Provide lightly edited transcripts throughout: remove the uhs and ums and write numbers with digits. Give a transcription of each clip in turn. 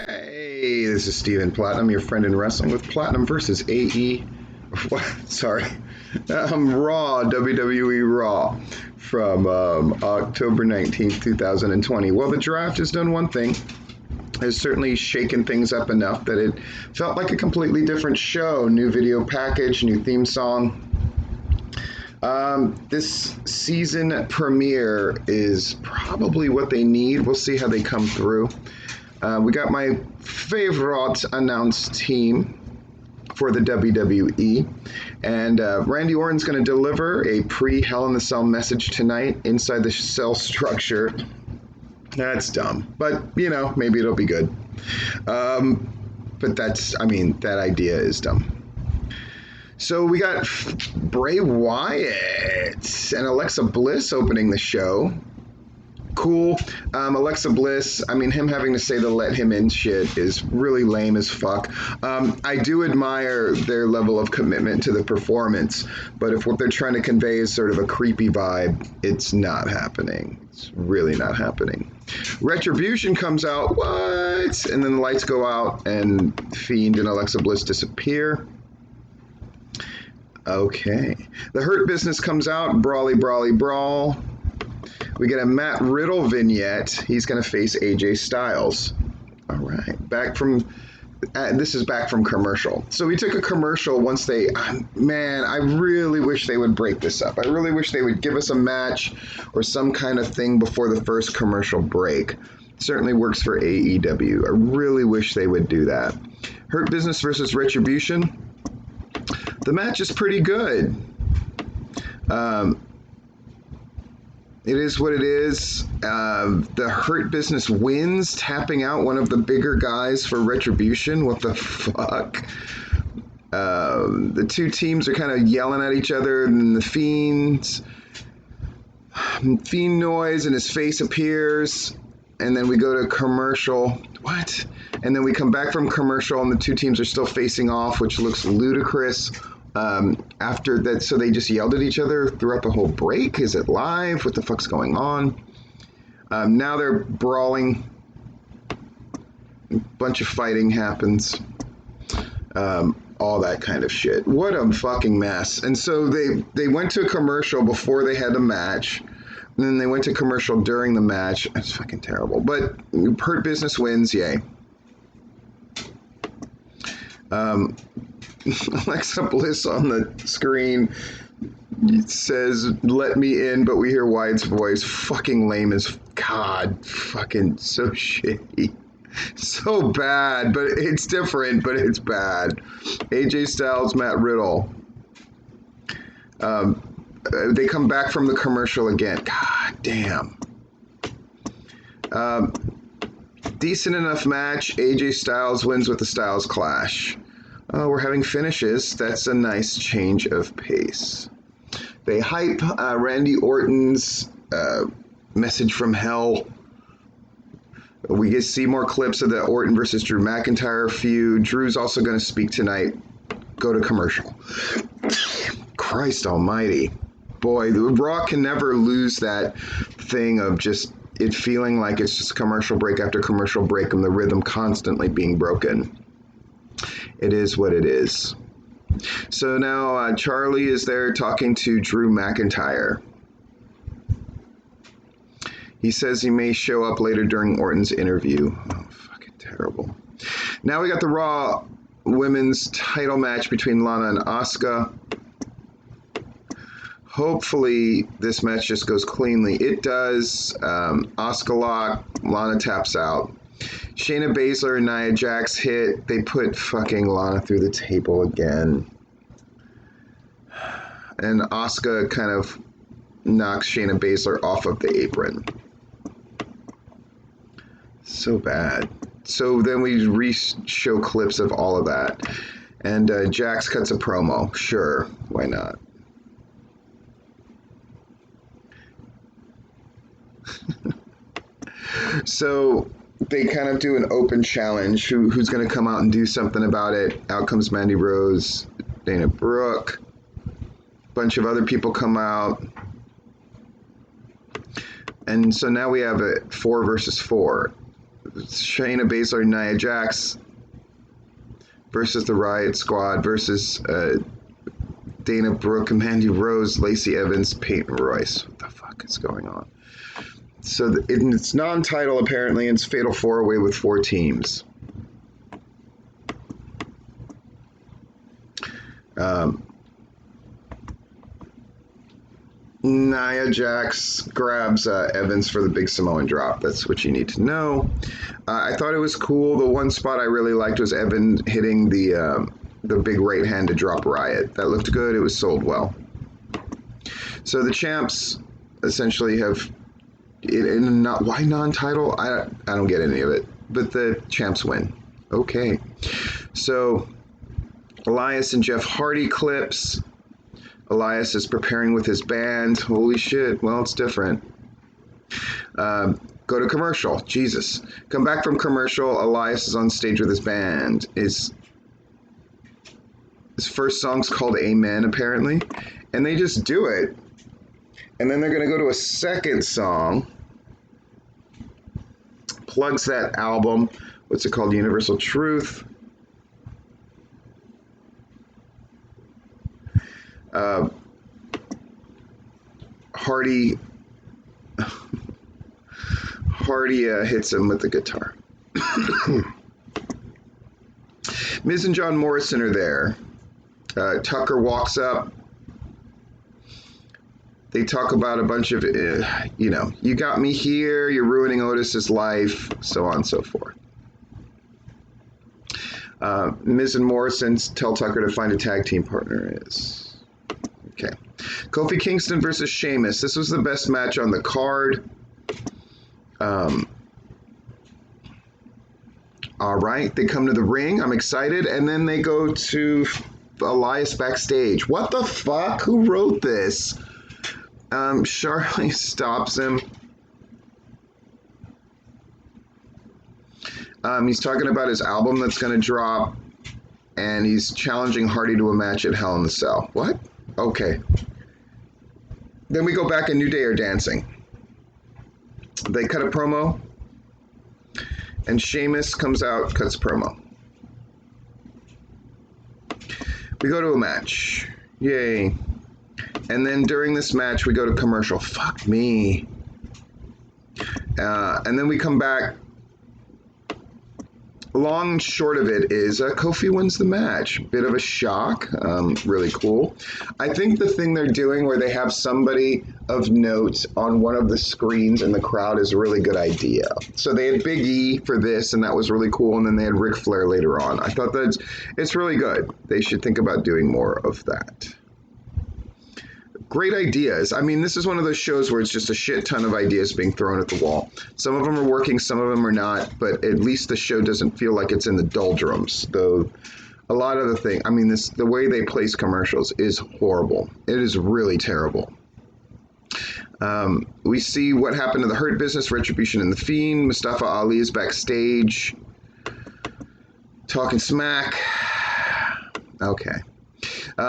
Hey, this is Steven Platinum, your friend in wrestling with Platinum versus AE. Sorry, Raw, WWE Raw from October 19th, 2020. Well, the draft has done one thing. Has certainly shaken things up enough that it felt like a completely different show. New video package, new theme song. This season premiere is probably what they need. We'll see how they come through. We got my favorite announced team for the WWE, and Randy Orton's going to deliver a pre-Hell in the Cell message tonight inside the cell structure. That's dumb, but maybe it'll be good. But that idea is dumb. So we got Bray Wyatt and Alexa Bliss opening the show. Cool. Alexa Bliss, him having to say the let him in shit is really lame as fuck. I do admire their level of commitment to the performance, but if what they're trying to convey is sort of a creepy vibe, it's not happening. It's really not happening. Retribution comes out, what? And then the lights go out and Fiend and Alexa Bliss disappear. Okay. The Hurt Business comes out, brawly, brawly, brawl. We get a Matt Riddle vignette. He's going to face AJ Styles. All right. This is back from commercial. So we took a commercial once they, man, I really wish they would break this up. I really wish they would give us a match or some kind of thing before the first commercial break. Certainly works for AEW. I really wish they would do that. Hurt Business versus Retribution. The match is pretty good. It is what it is. The Hurt Business wins, tapping out one of the bigger guys for Retribution. What the fuck? The two teams are kind of yelling at each other, and the Fiend noise, and his face appears, and then we go to commercial. What? And then we come back from commercial, and the two teams are still facing off, which looks ludicrous. After that, so they just yelled at each other throughout the whole break. Is it live? What the fuck's going on? Now they're brawling. A bunch of fighting happens. All that kind of shit. What a fucking mess. And so they went to a commercial before they had a match. And then they went to commercial during the match. That's fucking terrible. But Hurt Business wins, yay. Alexa Bliss on the screen says, let me in, but we hear Wyatt's voice. Fucking lame as God. Fucking so shitty. So bad, but it's different, but it's bad. AJ Styles, Matt Riddle. They come back from the commercial again. God damn. Decent enough match. AJ Styles wins with the Styles Clash. Oh, we're having finishes. That's a nice change of pace. They hype Randy Orton's message from hell. We get to see more clips of the Orton versus Drew McIntyre feud. Drew's also going to speak tonight. Go to commercial. Christ almighty. Boy, the Raw can never lose that thing of just it feeling like it's just commercial break after commercial break and the rhythm constantly being broken. It is what it is. So now Charlie is there talking to Drew McIntyre. He says he may show up later during Orton's interview. Oh, fucking terrible. Now we got the Raw women's title match between Lana and Asuka. Hopefully this match just goes cleanly. It does. Asuka lock, Lana taps out. Shayna Baszler and Nia Jax hit. They put fucking Lana through the table again. And Asuka kind of knocks Shayna Baszler off of the apron. So bad. So then we show clips of all of that. And Jax cuts a promo. Sure, why not? So they kind of do an open challenge. Who's going to come out and do something about it? Out comes Mandy Rose, Dana Brooke. A bunch of other people come out. And so now we have a 4 versus 4. Shayna Baszler and Nia Jax versus the Riot Squad versus Dana Brooke, Mandy Rose, Lacey Evans, Peyton Royce. What the fuck is going on? So it's non-title apparently, and it's Fatal 4-Way with 4 teams. Nia Jax grabs Evans for the big Samoan drop. That's what you need to know. I thought it was cool. The one spot I really liked was Evan hitting the big right-handed drop Riot. That looked good. It was sold well. So the champs essentially have why non-title? I don't get any of it. But the champs win. Okay. So Elias and Jeff Hardy clips. Elias is preparing with his band. Holy shit. Well, it's different. Go to commercial. Jesus. Come back from commercial. Elias is on stage with his band. His first song's called Amen, apparently. And they just do it. And then they're going to go to a second song. Plugs that album. What's it called? Universal Truth. Hardy hits him with the guitar. Miz and John Morrison are there. Tucker walks up. They talk about a bunch of, you got me here, you're ruining Otis's life, so on and so forth. Miz and Morrison tell Tucker to find a tag team partner. Okay. Kofi Kingston versus Sheamus. This was the best match on the card. All right, they come to the ring. I'm excited. And then they go to Elias backstage. What the fuck? Who wrote this? Charlie stops him. He's talking about his album that's going to drop. And he's challenging Hardy to a match at Hell in the Cell. What? Okay. Then we go back and New Day are dancing. They cut a promo. And Sheamus comes out, cuts a promo. We go to a match. Yay. And then during this match, we go to commercial. Fuck me. And then we come back. Long and short of it is Kofi wins the match. Bit of a shock. Really cool. I think the thing they're doing where they have somebody of note on one of the screens in the crowd is a really good idea. So they had Big E for this, and that was really cool. And then they had Ric Flair later on. I thought it's really good. They should think about doing more of that. Great ideas. I mean, this is one of those shows where it's just a shit ton of ideas being thrown at the wall. Some of them are working, some of them are not, but at least the show doesn't feel like it's in the doldrums, though a lot of the thing, I mean, the way they place commercials is horrible. It is really terrible. We see what happened to the Hurt Business, Retribution, and The Fiend. Mustafa Ali is backstage talking smack. Okay.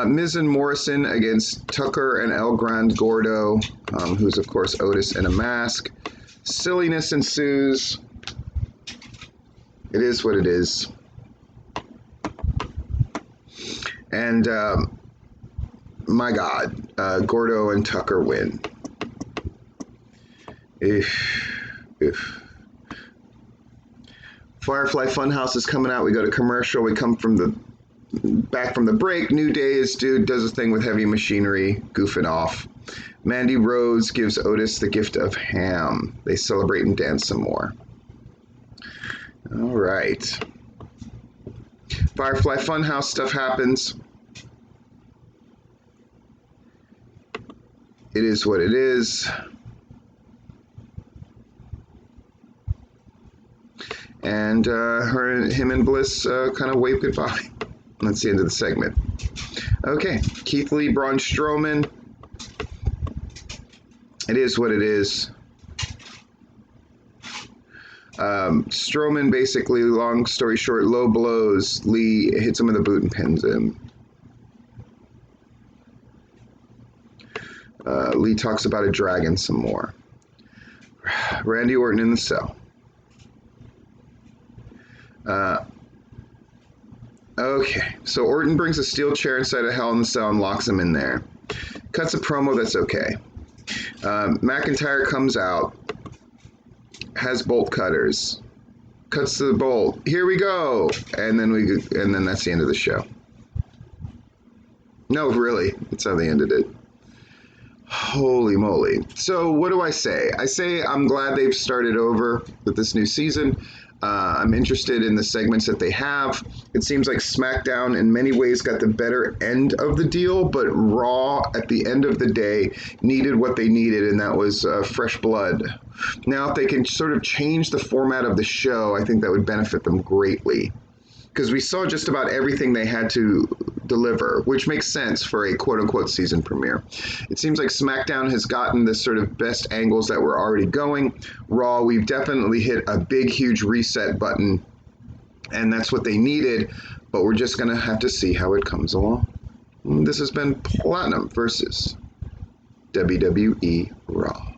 Miz and Morrison against Tucker and El Gran Gordo, who's, of course, Otis in a mask. Silliness ensues. It is what it is. And, my God, Gordo and Tucker win. If. Firefly Funhouse is coming out. We go to commercial. We come back from the break. New Days dude does a thing with Heavy Machinery, goofing off. Mandy Rose gives Otis the gift of ham. They celebrate and dance some more. All right. Firefly Funhouse stuff happens. It is what it is. And him and Bliss kind of wave goodbye. That's the end of the segment. Okay, Keith Lee, Braun Strowman. It is what it is. Strowman basically, long story short, low blows. Lee hits him with a boot and pins him. Lee talks about a dragon some more. Randy Orton in the cell. Uh, okay, so Orton brings a steel chair inside a Hell in the Cell and locks him in there. Cuts a promo that's okay. McIntyre comes out, has bolt cutters, cuts to the bolt. Here we go, and then that's the end of the show. No, really, that's how they ended it. Holy moly. So what do I say? I say I'm glad they've started over with this new season. I'm interested in the segments that they have. It seems like SmackDown in many ways got the better end of the deal, but Raw at the end of the day needed what they needed, and that was fresh blood. Now, if they can sort of change the format of the show, I think that would benefit them greatly. Because we saw just about everything they had to deliver, which makes sense for a quote-unquote season premiere. It seems like SmackDown has gotten the sort of best angles that were already going. Raw, we've definitely hit a big, huge reset button, and that's what they needed, but we're just going to have to see how it comes along. This has been Platinum versus WWE Raw.